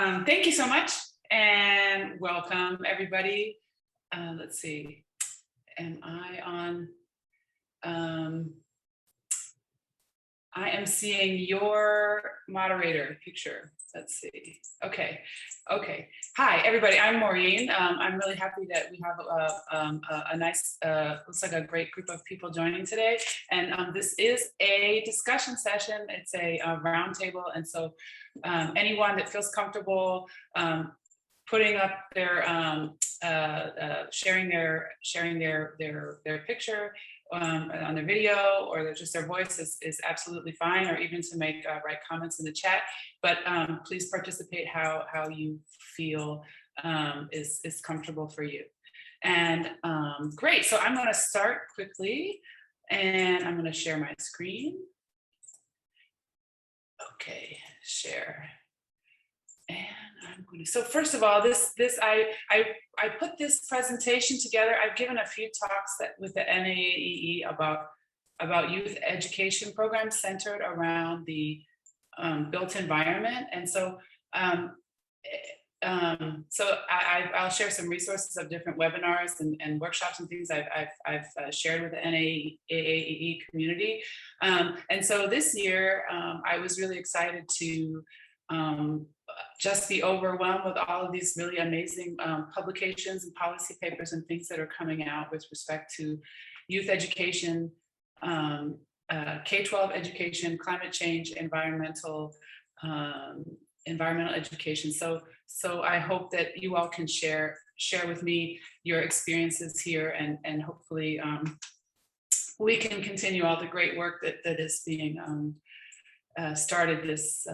Thank you so much and welcome everybody. Let's see, am I on? I am seeing your moderator picture. Let's see. Okay. Hi, everybody. I'm Maureen. I'm really happy that we have a nice, looks like a great group of people joining today. And this is a discussion session. It's a roundtable. And so anyone that feels comfortable putting up their sharing their picture on their video, or just their voice is absolutely fine, or even to make write comments in the chat. But please participate how you feel is comfortable for you. And great, so I'm going to start quickly, and I'm going to share my screen. Okay, share. And I'm going to, so first of all, I put this presentation together. I've given a few talks with the NAEE about youth education programs centered around the built environment. And so I'll share some resources of different webinars and workshops and things I've shared with the NAEE community. And so this year, I was really excited to just be overwhelmed with all of these really amazing publications and policy papers and things that are coming out with respect to youth education, K-12 education, climate change, environmental education. So I hope that you all can share with me your experiences here, and hopefully we can continue all the great work that is being started this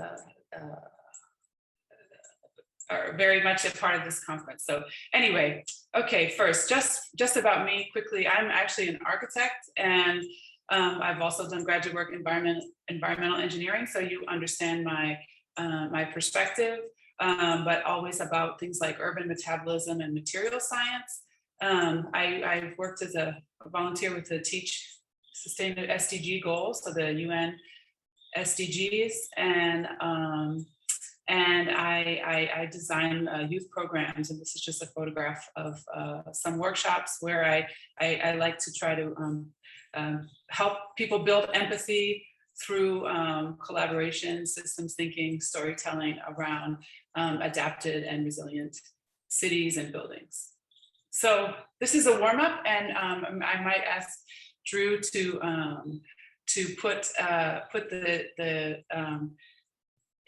are very much a part of this conference. So anyway, okay, first, just about me quickly. I'm actually an architect, and I've also done graduate work in environmental engineering, so you understand my my perspective, but always about things like urban metabolism and material science. I've worked as a volunteer with the Teach Sustainable SDG goals, so the UN SDGs, and I design youth programs, and this is just a photograph of some workshops where I like to try to help people build empathy through collaboration, systems thinking, storytelling around adapted and resilient cities and buildings. So this is a warm-up, and I might ask Drew to put the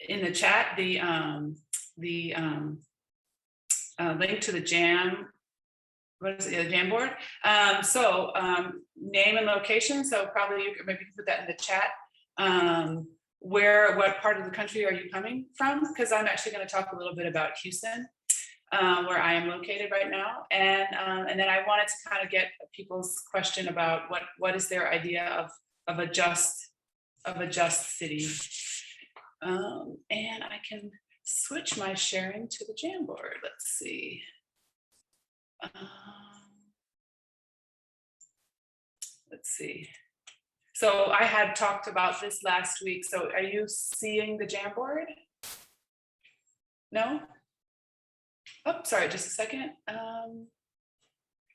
in the chat the link to the Jam. What is it? The Jamboard. Name and location. So probably maybe you can put that in the chat. What part of the country are you coming from? Because I'm actually going to talk a little bit about Houston, where I am located right now, and then I wanted to kind of get people's question about what is their idea of a just city. And I can switch my sharing to the Jamboard. Let's see. Let's see. So I had talked about this last week. So are you seeing the Jamboard? No? Oh, sorry, just a second.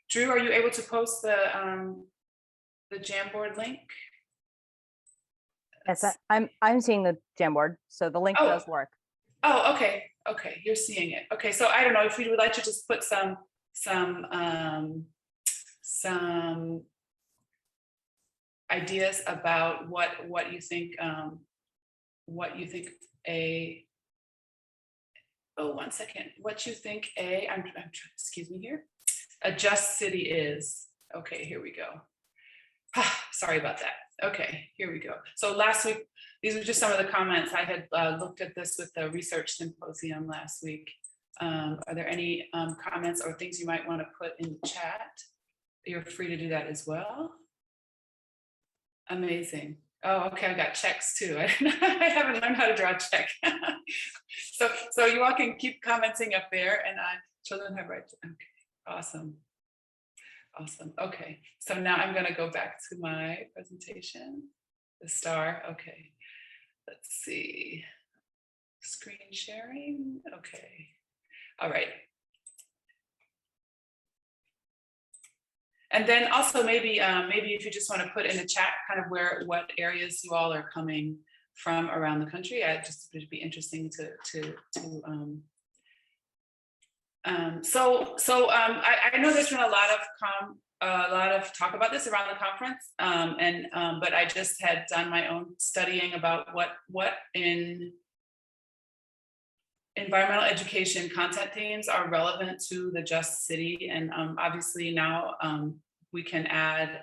Drew, are you able to post the Jamboard link? Yes, I'm seeing the Jamboard, so the link does work. Oh, okay, you're seeing it. Okay, so I don't know if you would like to just put some ideas about what you think one second, what you think excuse me here, a just city is. Okay, here we go. Sorry about that. Okay, here we go. So last week, these are just some of the comments. I had looked at this with the research symposium last week. Are there any comments or things you might want to put in the chat? You're free to do that as well. Amazing. Oh, okay, I got checks too. I haven't learned how to draw a check. so you all can keep commenting up there, and children have rights. Okay, awesome. Okay, so now I'm going to go back to my presentation. The star. Okay, let's see. Screen sharing, okay. All right. And then also maybe if you just want to put in the chat kind of what areas you all are coming from around the country, it'd be interesting to I know there's been a lot of talk about this around the conference, but I just had done my own studying about what in environmental education content themes are relevant to the Just City, and obviously now we can add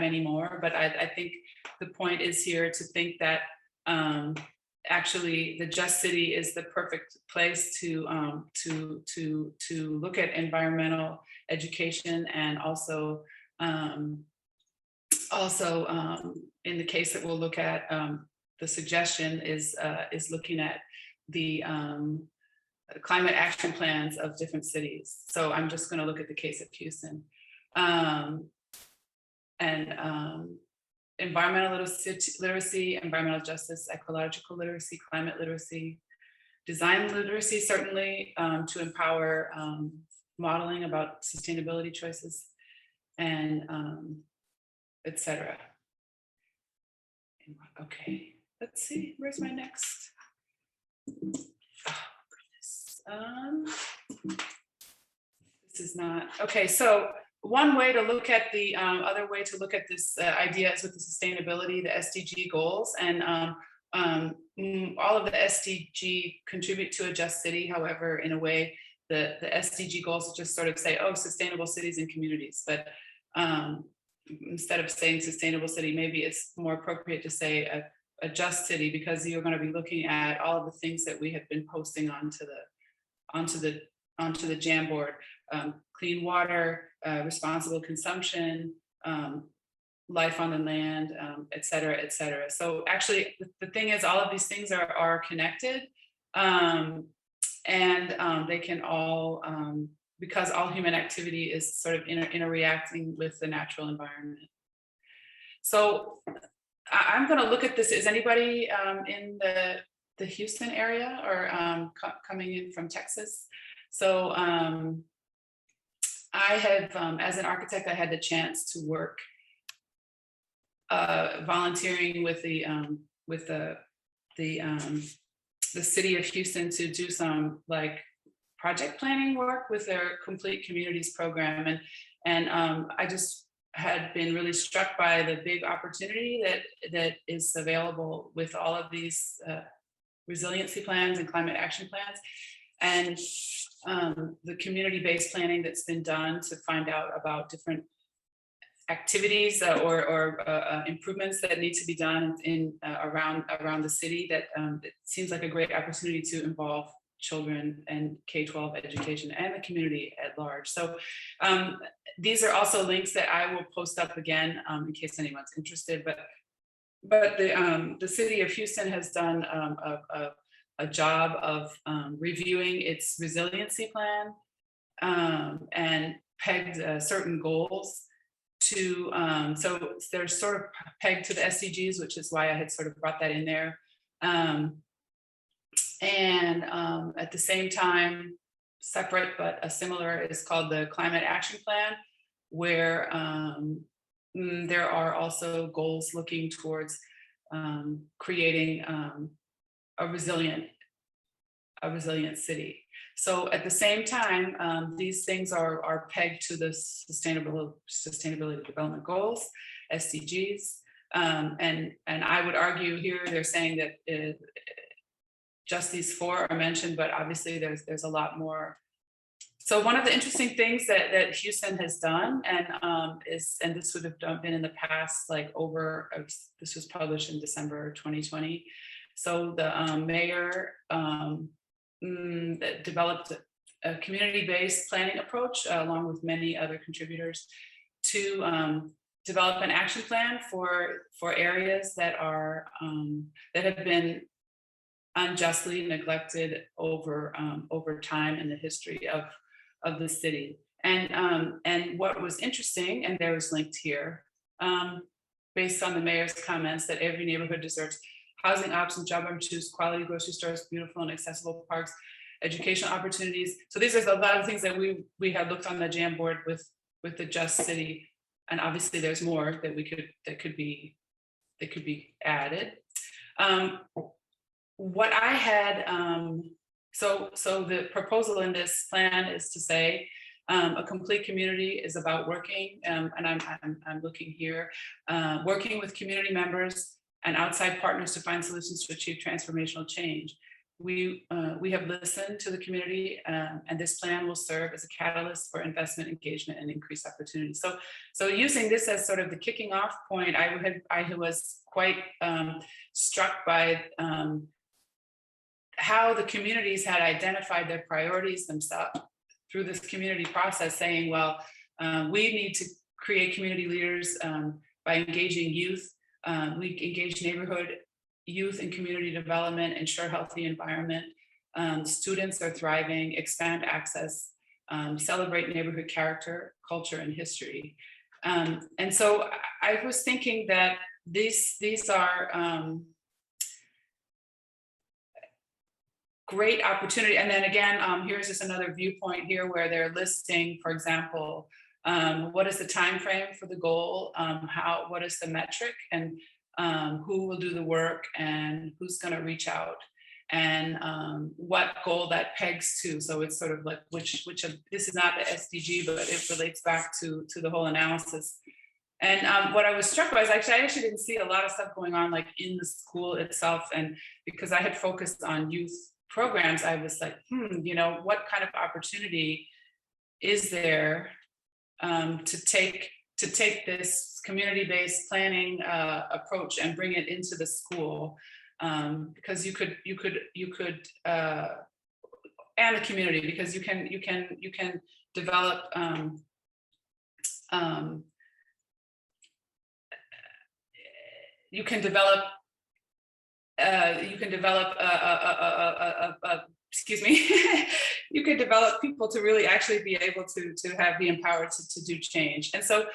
many more, but I think the point is here to think that actually the Just City is the perfect place to look at environmental education, and also in the case that we'll look at, the suggestion is looking at the climate action plans of different cities. So I'm just going to look at the case of Houston. Environmental literacy, environmental justice, ecological literacy, climate literacy, design literacy, certainly, to empower modeling about sustainability choices, and et cetera. Okay, let's see, where's my next? Oh, goodness. This is not, okay, so one way to look at the other way to look at this idea is with the sustainability, the SDG goals, and all of the SDG contribute to a Just City. However, in a way, the SDG goals just sort of say, oh, sustainable cities and communities. But instead of saying sustainable city, maybe it's more appropriate to say a Just City, because you're going to be looking at all of the things that we have been posting onto the Jamboard. Clean water, responsible consumption, life on the land, et cetera, et cetera. So actually, the thing is, all of these things are connected, and they can all, because all human activity is sort of interreacting with the natural environment. So I'm going to look at this. Is anybody in the Houston area, or coming in from Texas? So I have, as an architect, I had the chance to work volunteering with the city of Houston to do some like project planning work with their Complete Communities program, and I just had been really struck by the big opportunity that is available with all of these resiliency plans and climate action plans, and the community-based planning that's been done to find out about different activities or improvements that need to be done in around the city. That it seems like a great opportunity to involve children and K-12 education and the community at large. So these are also links that I will post up again in case anyone's interested. But the city of Houston has done a job of reviewing its resiliency plan and pegged certain goals to, so they're sort of pegged to the SDGs, which is why I had sort of brought that in there. At the same time, separate but similar, is called the Climate Action Plan, where there are also goals looking towards creating a resilient city. So at the same time, these things are pegged to the Sustainability Development Goals, SDGs, and I would argue here they're saying that just these four are mentioned, but obviously there's a lot more. So one of the interesting things that Houston has done, and this would have been in the past, like this was published in December 2020. So the mayor developed a community-based planning approach along with many other contributors to develop an action plan for areas that are that have been unjustly neglected over time in the history of the city. And what was interesting, and there was linked here, based on the mayor's comments, that every neighborhood deserves housing options, job opportunities, quality grocery stores, beautiful and accessible parks, educational opportunities. So these are a lot of things that we had looked on the Jamboard with the Just City, and obviously there's more that could be added. What I had, so the proposal in this plan is to say a complete community is about working, and I'm looking here, working with community members and outside partners to find solutions to achieve transformational change. We have listened to the community, and this plan will serve as a catalyst for investment, engagement, and increased opportunity. So using this as sort of the kicking off point, I was quite struck by how the communities had identified their priorities themselves through this community process, saying, well, we need to create community leaders by engaging youth. We engage neighborhood youth and community development, ensure healthy environment. Students are thriving, expand access, celebrate neighborhood character, culture, and history. And so I was thinking that these are great opportunity. And then again, here's just another viewpoint here where they're listing, for example, what is the time frame for the goal? What is the metric, and who will do the work, and who's going to reach out, and what goal that pegs to. So it's sort of like which of this is not the SDG, but it relates back to the whole analysis. And what I was struck by is I actually didn't see a lot of stuff going on like in the school itself, and because I had focused on youth programs, I was like, what kind of opportunity is there to take this community-based planning approach and bring it into the school, because you could and the community, because you can develop excuse me, you could develop people to really actually be able to be empowered to do change. And so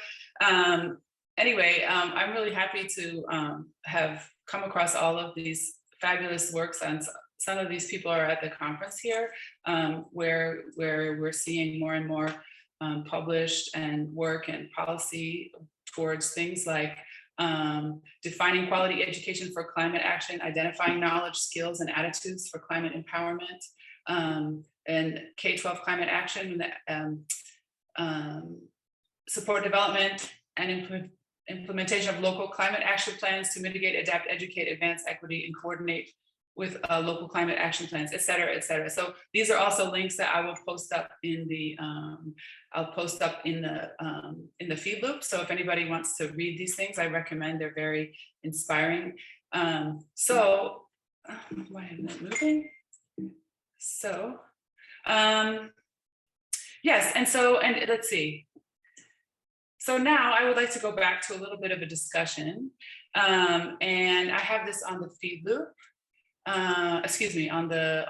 anyway, I'm really happy to have come across all of these fabulous works, and some of these people are at the conference here, where we're seeing more and more published and work and policy towards things like defining quality education for climate action, identifying knowledge, skills, and attitudes for climate empowerment, and K-12 climate action, support development and implementation of local climate action plans to mitigate, adapt, educate, advance equity, and coordinate with local climate action plans, et cetera, et cetera. So these are also links that I will post up in the feed loop. So if anybody wants to read these things, I recommend. They're very inspiring. Why am I not moving? So yes, and let's see. So now I would like to go back to a little bit of a discussion, and I have this on the feed loop. Excuse me, on the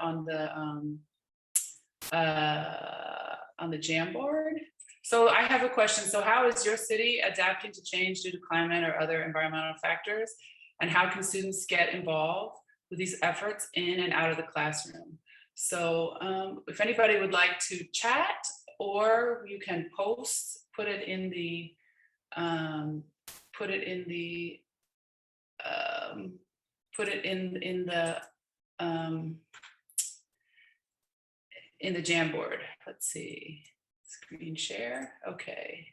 Jamboard. So I have a question. So how is your city adapting to change due to climate or other environmental factors? And how can students get involved with these efforts in and out of the classroom? So if anybody would like to chat, or you can post, put it in the Jamboard. Let's see, screen share. Okay,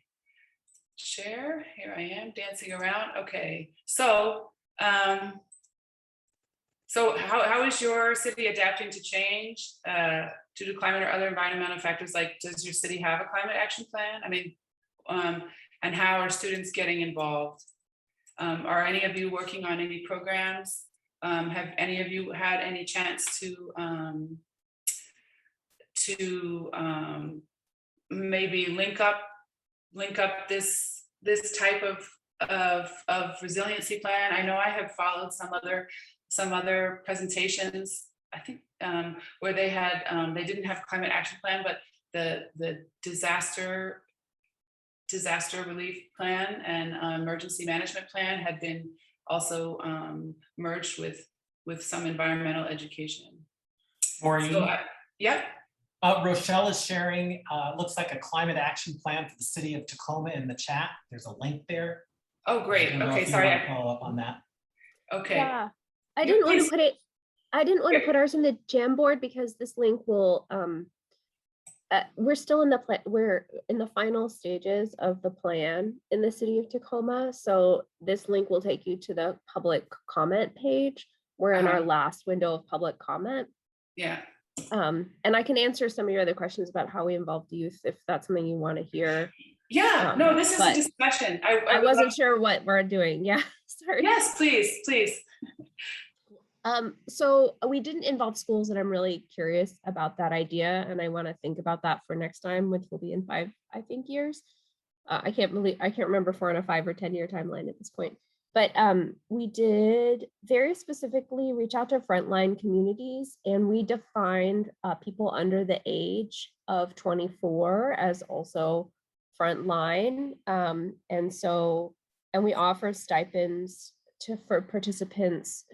share. Here I am dancing around. Okay, so how is your city adapting to change due to climate or other environmental factors? Like, does your city have a climate action plan? I mean, and how are students getting involved? Are any of you working on any programs? Have any of you had any chance to maybe link up this type of resiliency plan? I know I have followed some other presentations, I think, where they had they didn't have climate action plan, but the disaster relief plan and emergency management plan had been also merged with some environmental education. Maureen, So, yep. Rochelle is sharing, looks like a climate action plan for the city of Tacoma in the chat. There's a link there. Oh, great. I don't know Okay, if you sorry. want to follow up on that. Okay. Yeah, I didn't want to put it. I didn't want to put ours in the Jamboard because this link will. We're still in the final stages of the plan in the city of Tacoma. So this link will take you to the public comment page. We're in our last window of public comment. Yeah. And I can answer some of your other questions about how we involve the youth if that's something you want to hear. Yeah, no, this is a discussion. I wasn't sure what we're doing. Yeah, sorry. Yes, please, please. So we didn't involve schools, and I'm really curious about that idea, and I want to think about that for next time, which will be in 5, I think, years. I can't remember if we're on a 5 or 10-year timeline at this point. But we did very specifically reach out to frontline communities, and we defined people under the age of 24 as also frontline. And we offer stipends for participants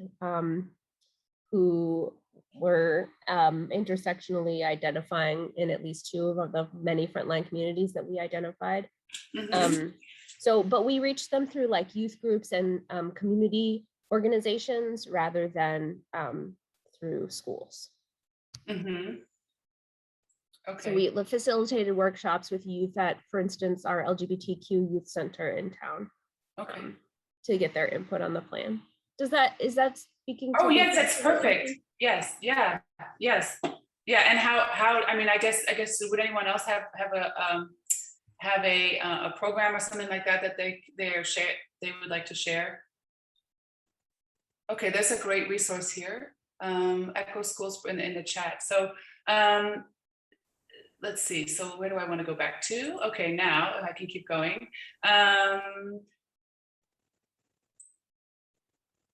who were intersectionally identifying in at least 2 of the many frontline communities that we identified. But we reached them through like youth groups and community organizations rather than through schools. Okay. So we facilitated workshops with youth at, for instance, our LGBTQ youth center in town. Okay. To get their input on the plan. Is that speaking to? Oh yes, that's perfect. Yes, yeah, yes, yeah. And how? I mean, I guess. Would anyone else have a program or something like that they would like to share? Okay, there's a great resource here. Echo Schools in the chat. So let's see. So where do I want to go back to? Okay, now I can keep going.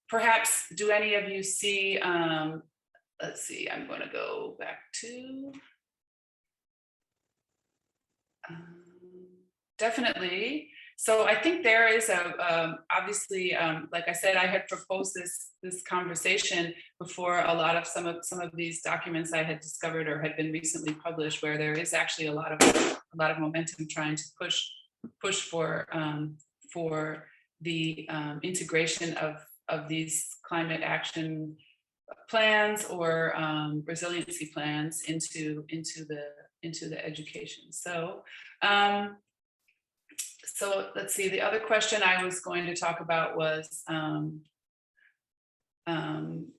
Perhaps, do any of you see, let's see, I'm going to go back to, definitely. So I think there is obviously, like I said, I had proposed this conversation before a lot of some of these documents I had discovered or had been recently published, where there is actually a lot of momentum trying to push for the integration of these climate action plans or resiliency plans into the education. So so let's see, the other question I was going to talk about was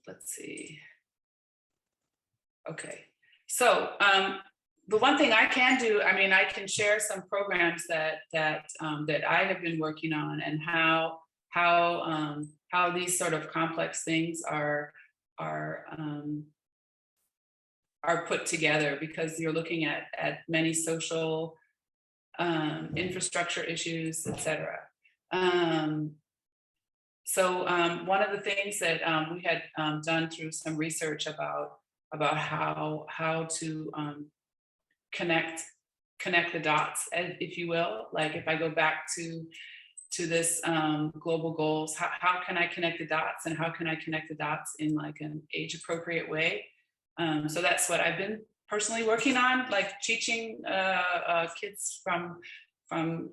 let's see. Okay, so the one thing I can do, I mean, I can share some programs that I have been working on, and how these sort of complex things are put together, because you're looking at many social infrastructure issues, etc. So one of the things that we had done through some research about how to connect the dots, if you will, like if I go back to this global goals, how can I connect the dots, and how can I connect the dots in like an age appropriate way? So that's what I've been personally working on, like teaching kids from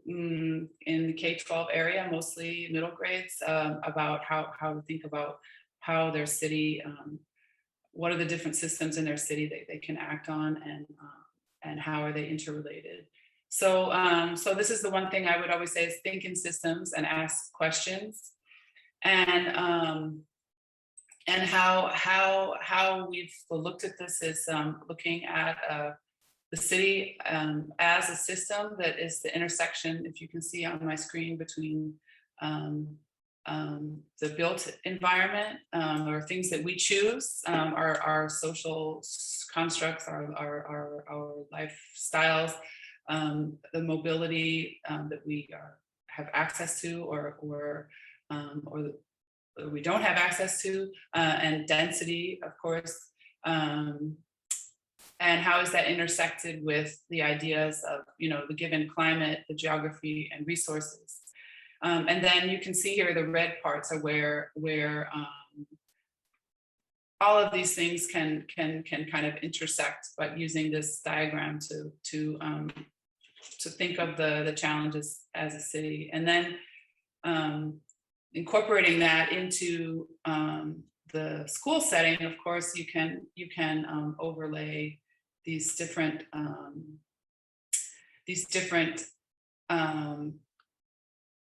in the K-12 area, mostly middle grades, about how to think about how their city, what are the different systems in their city that they can act on, and how are they interrelated. So so this is the one thing I would always say is think in systems and ask questions, and how we've looked at this is looking at the city as a system that is the intersection, if you can see on my screen, between the built environment, or things that we choose, our social constructs, our lifestyles, the mobility that we have access to, or we don't have access to, and density, of course, and how is that intersected with the ideas of, the given climate, the geography, and resources. And then you can see here the red parts are where all of these things can kind of intersect, but using this diagram to think of the challenges as a city, and then incorporating that into the school setting. Of course, you can overlay these different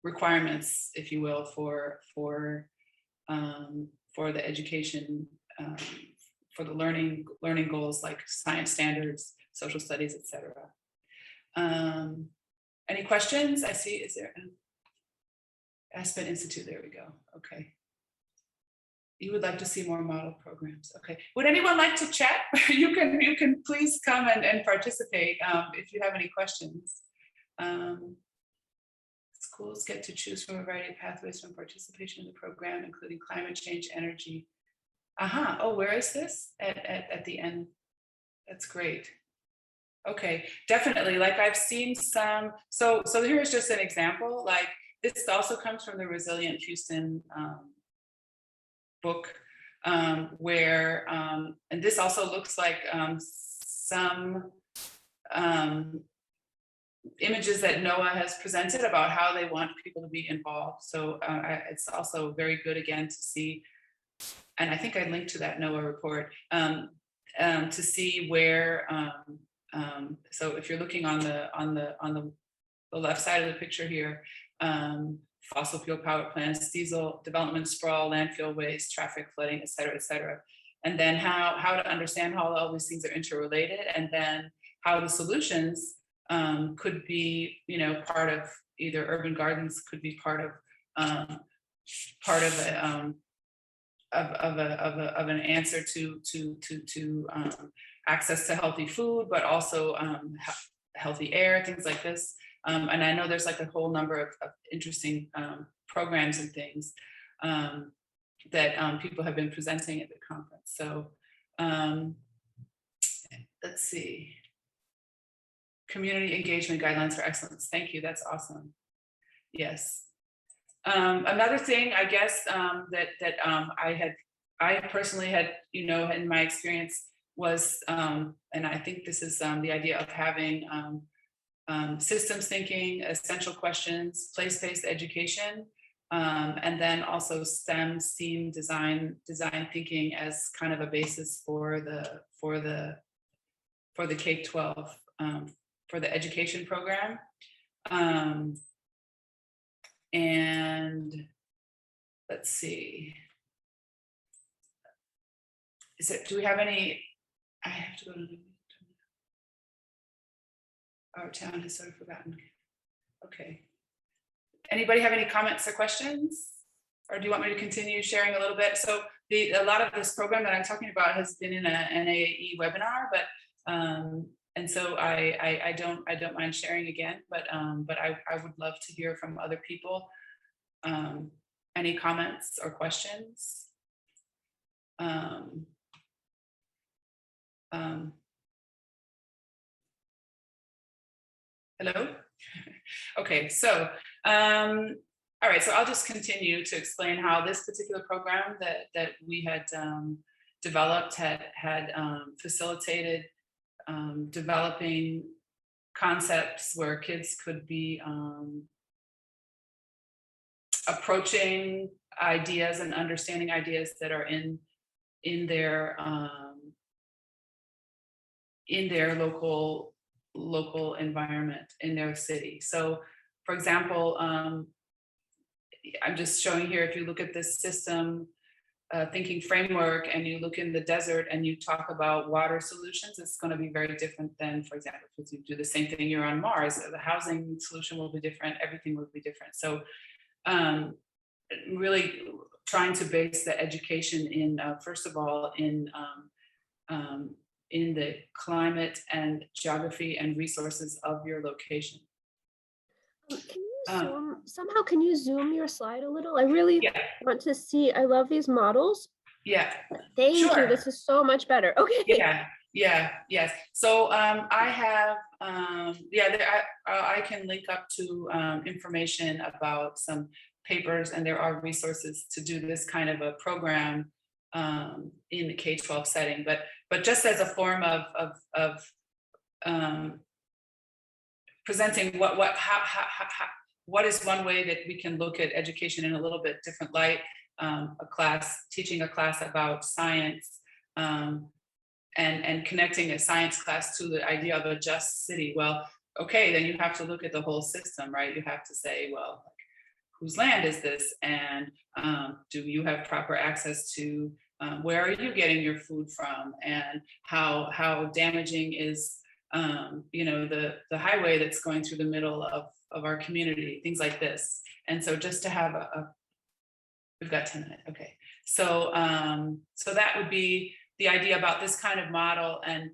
requirements, if you will, for the education, for the learning goals like science standards, social studies, etc. Any questions? I see. Is there an Aspen Institute? There we go. Okay. You would like to see more model programs. Okay. Would anyone like to chat? You can please come and participate if you have any questions. Schools get to choose from a variety of pathways from participation in the program, including climate change, energy. Oh, where is this? At the end. That's great. Okay, definitely. Like I've seen some, so here's just an example. Like this also comes from the Resilient Houston book, where, and this also looks like some images that NOAA has presented about how they want people to be involved. So it's also very good again to see, and I think I linked to that NOAA report, to see where, so if you're looking on the left side of the picture here, fossil fuel power plants, diesel development, sprawl, landfill waste, traffic flooding, et cetera, et cetera. And then how to understand how all these things are interrelated, and then how the solutions could be, part of either urban gardens, could be part of an answer to access to healthy food, but also healthy air, things like this. And I know there's like a whole number of interesting programs and things that people have been presenting at the conference. So let's see. Community engagement guidelines for excellence. Thank you. That's awesome. Yes. Another thing, I guess, that I personally had, in my experience was, and I think this is the idea of having systems thinking, essential questions, place-based education, and then also STEM design thinking as kind of a basis for the K-12, for the education program. And let's see. Do we have any? I have to go to our town has sort of forgotten. Okay. Anybody have any comments or questions? Or do you want me to continue sharing a little bit? So a lot of this program that I'm talking about has been in an AAE webinar, but and so I don't mind sharing again, but I would love to hear from other people. Any comments or questions? Hello? Okay, so, all right, so I'll just continue to explain how this particular program that we had developed had facilitated developing concepts where kids could be approaching ideas and understanding ideas that are in their local environment, in their city. So for example, I'm just showing here, if you look at this system thinking framework and you look in the desert and you talk about water solutions, it's going to be very different than, for example, if you do the same thing, you're on Mars, the housing solution will be different, everything will be different. So really trying to base the education in, first of all, in the climate and geography and resources of your location. Can you zoom your slide a little? I really want to see. I love these models. Yeah. Thank you. This is so much better. Okay. Yes. So I have, I can link up to information about some papers, and there are resources to do this kind of a program in the K-12 setting, but just as a form of presenting what is one way that we can look at education in a little bit different light. Teaching a class about science, and connecting a science class to the idea of a just city. Well, okay, then you have to look at the whole system, right? You have to say, well, like, whose land is this? And do you have proper access to where are you getting your food from? And how damaging is the highway that's going through the middle of our community, things like this. And so just to have we've got 10 minutes, okay. So so that would be the idea about this kind of model. And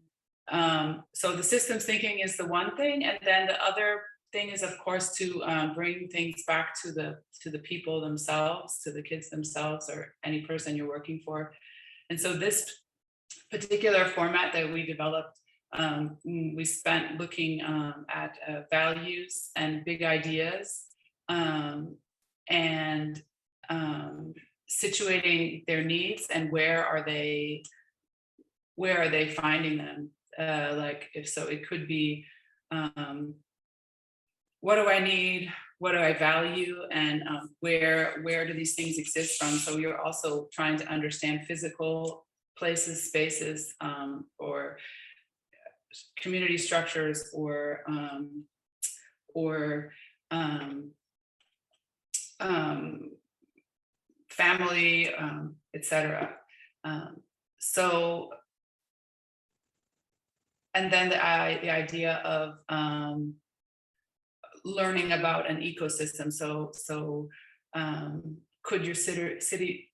so the systems thinking is the one thing, and then the other thing is, of course, to bring things back to the people themselves, to the kids themselves, or any person you're working for. And so this particular format that we developed, we spent looking at values and big ideas, and situating their needs and where are they finding them. Like, if so, it could be, what do I need? What do I value? And where do these things exist from? So you're also trying to understand physical places, spaces, or community structures, or family, etc. So, and then the idea of learning about an ecosystem. So could your city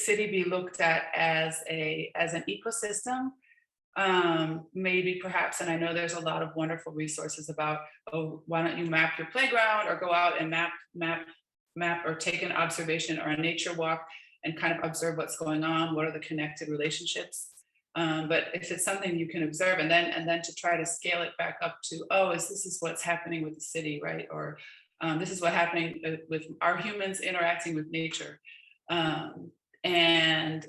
be looked at as an ecosystem? Maybe, perhaps, and I know there's a lot of wonderful resources about, oh, why don't you map your playground, or go out and map or take an observation or a nature walk and kind of observe what's going on, what are the connected relationships. But if it's something you can observe, and then to try to scale it back up to, oh, this is what's happening with the city, right? Or this is what's happening with our humans interacting with nature. And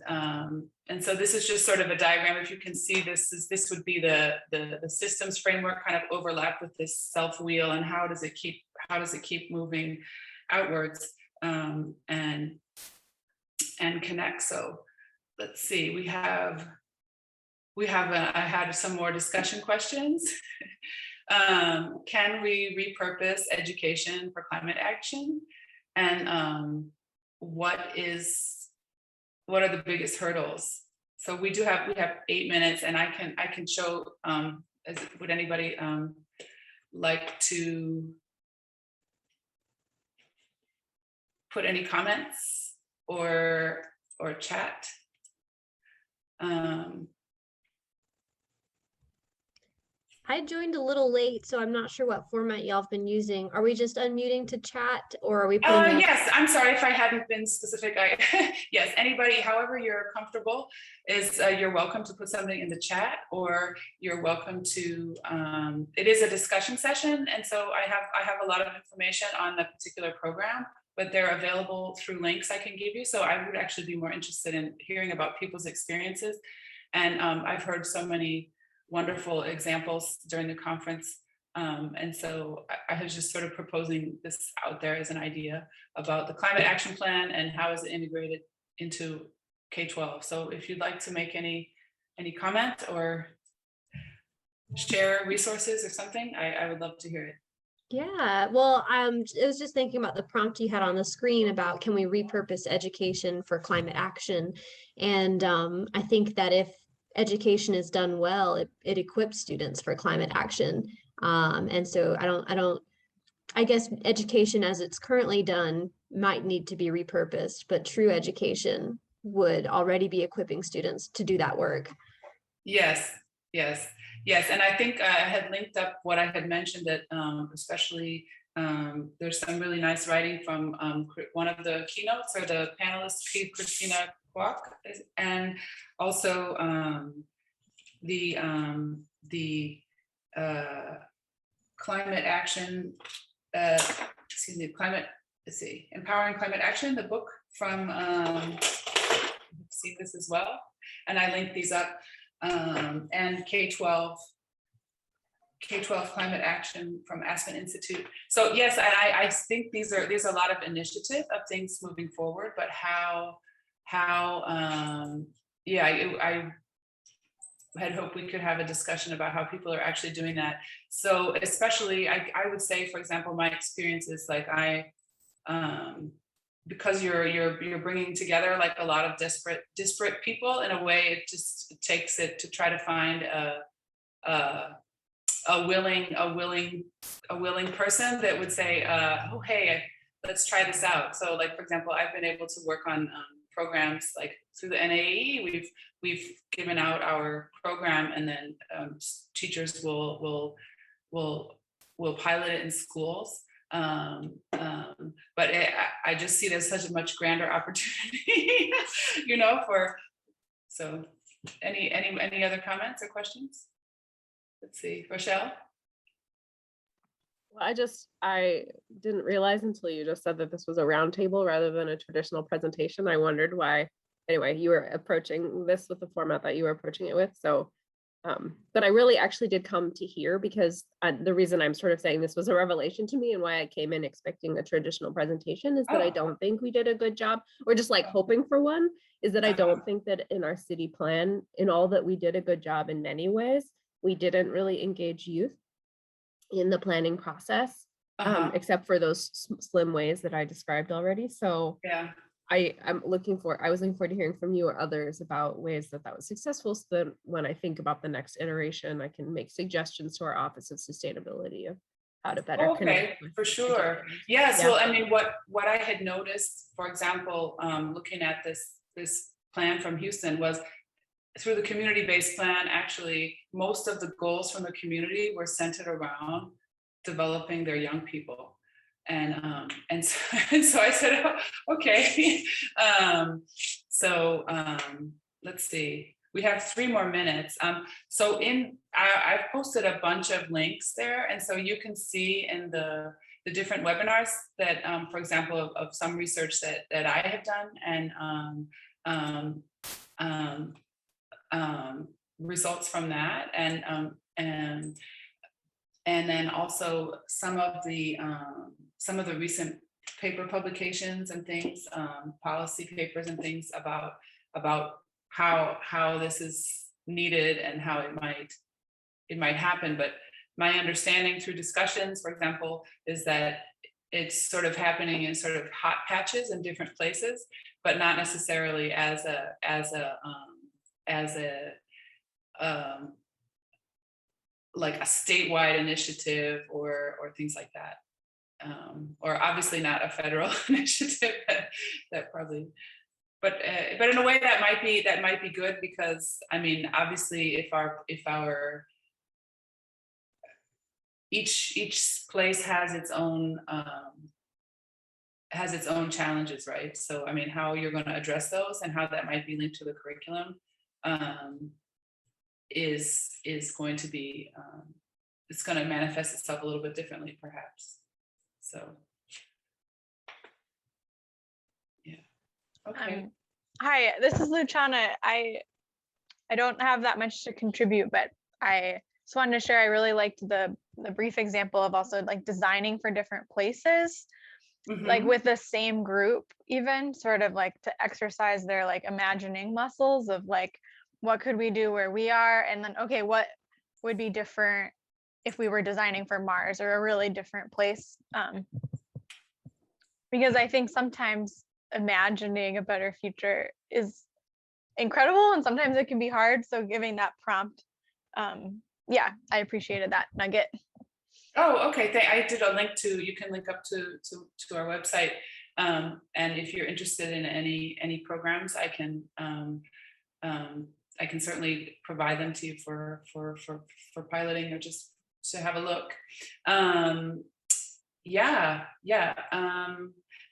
so this is just sort of a diagram. If you can see, this would be the systems framework kind of overlap with this self wheel, and how does it keep moving outwards, and connect. So let's see, I had some more discussion questions. Can we repurpose education for climate action? And what are the biggest hurdles? So we have 8 minutes, and I can show, would anybody like to put any comments or chat? I joined a little late, so I'm not sure what format y'all have been using. Are we just unmuting to chat, or are we putting yes, I'm sorry if I hadn't been specific. Yes, anybody, however you're comfortable, you're welcome to put something in the chat, or you're welcome to, it is a discussion session, and so I have a lot of information on the particular program, but they're available through links I can give you. So I would actually be more interested in hearing about people's experiences. And I've heard so many wonderful examples during the conference. And so I was just sort of proposing this out there as an idea about the climate action plan and how is it integrated into K-12. So if you'd like to make any comment or share resources or something, I would love to hear it. Yeah, well, I was just thinking about the prompt you had on the screen about, can we repurpose education for climate action? And I think that if education is done well, it equips students for climate action. And so I guess education as it's currently done might need to be repurposed, but true education would already be equipping students to do that work. Yes. And I think I had linked up what I had mentioned, that especially there's some really nice writing from one of the keynotes, or the panelists, Christina Kwok, and also the climate action, Empowering Climate Action, the book from see this as well. And I linked these up, and K-12 climate action from Aspen Institute. So yes, I think there's a lot of initiative of things moving forward, but I had hoped we could have a discussion about how people are actually doing that. So especially, I would say, for example, my experience is like because you're bringing together like a lot of disparate people in a way, it just takes it to try to find a willing person that would say, oh, hey, let's try this out. So like, for example, I've been able to work on programs like through the NAE. We've given out our program, and then teachers will pilot it in schools. But I just see there's such a much grander opportunity, so any other comments or questions? Let's see, Rochelle? Well, I didn't realize until you just said that this was a roundtable rather than a traditional presentation. I wondered why, anyway, you were approaching this with the format that you were approaching it with. So, but I really actually did come to hear because the reason I'm sort of saying this was a revelation to me and why I came in expecting a traditional presentation is that I don't think we did a good job, or just like hoping for one, is that I don't think that in our city plan, in all that we did a good job in many ways. We didn't really engage youth in the planning process, except for those slim ways that I described already. So yeah, I was looking forward to hearing from you or others about ways that was successful, so that when I think about the next iteration, I can make suggestions to our Office of Sustainability of how to better connect. For sure. Yes. Yeah. Well, I mean, what I had noticed, for example, looking at this plan from Houston was, through the community-based plan, actually, most of the goals from the community were centered around developing their young people. And so I said, oh, okay. Let's see. We have 3 more minutes. So I've posted a bunch of links there. And so you can see in the different webinars that, for example, of some research that I have done, and results from that, and then also some of the recent paper publications and things, policy papers and things about how this is needed and how it might happen. But my understanding through discussions, for example, is that it's sort of happening in sort of hot patches in different places, but not necessarily as a like a statewide initiative or things like that, or obviously not a federal initiative that probably, but in a way that might be good, because I mean, obviously if our each place has its own challenges, right? So I mean, how you're going to address those and how that might be linked to the curriculum is going to be, it's going to manifest itself a little bit differently, perhaps. So, yeah. Okay. Hi, this is Luciana. I don't have that much to contribute, but I just wanted to share. I really liked the brief example of also like designing for different places. Like with the same group, even sort of like to exercise their like imagining muscles of like, what could we do where we are? And then, okay, what would be different if we were designing for Mars or a really different place? Because I think sometimes imagining a better future is incredible and sometimes it can be hard. So giving that prompt, yeah, I appreciated that nugget. Oh, okay. I did a link to, you can link up to our website. And if you're interested in any programs, I can certainly provide them to you for piloting or just to have a look.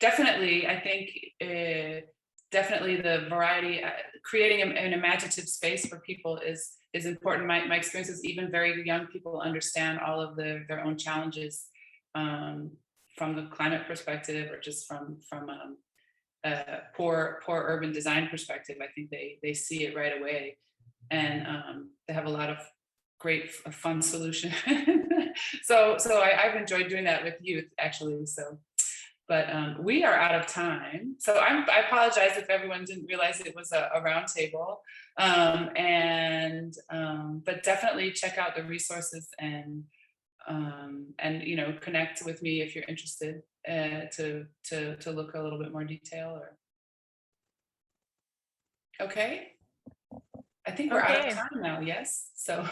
Definitely. I think definitely the variety, creating an imaginative space for people is important. My experience is even very young people understand all of their own challenges from the climate perspective, or just from poor urban design perspective, I think they see it right away, and they have a lot of great fun solution. So I've enjoyed doing that with youth actually. So, but we are out of time. So I apologize if everyone didn't realize it was a round table. But definitely check out the resources and connect with me if you're interested to look a little bit more detail. Okay. I think we're out Okay. of time now. Yes. So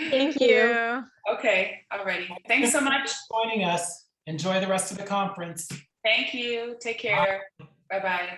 Thank you. okay. Alrighty. Thanks so much. For joining us. Enjoy the rest of the conference. Thank you. Take care. Bye-bye.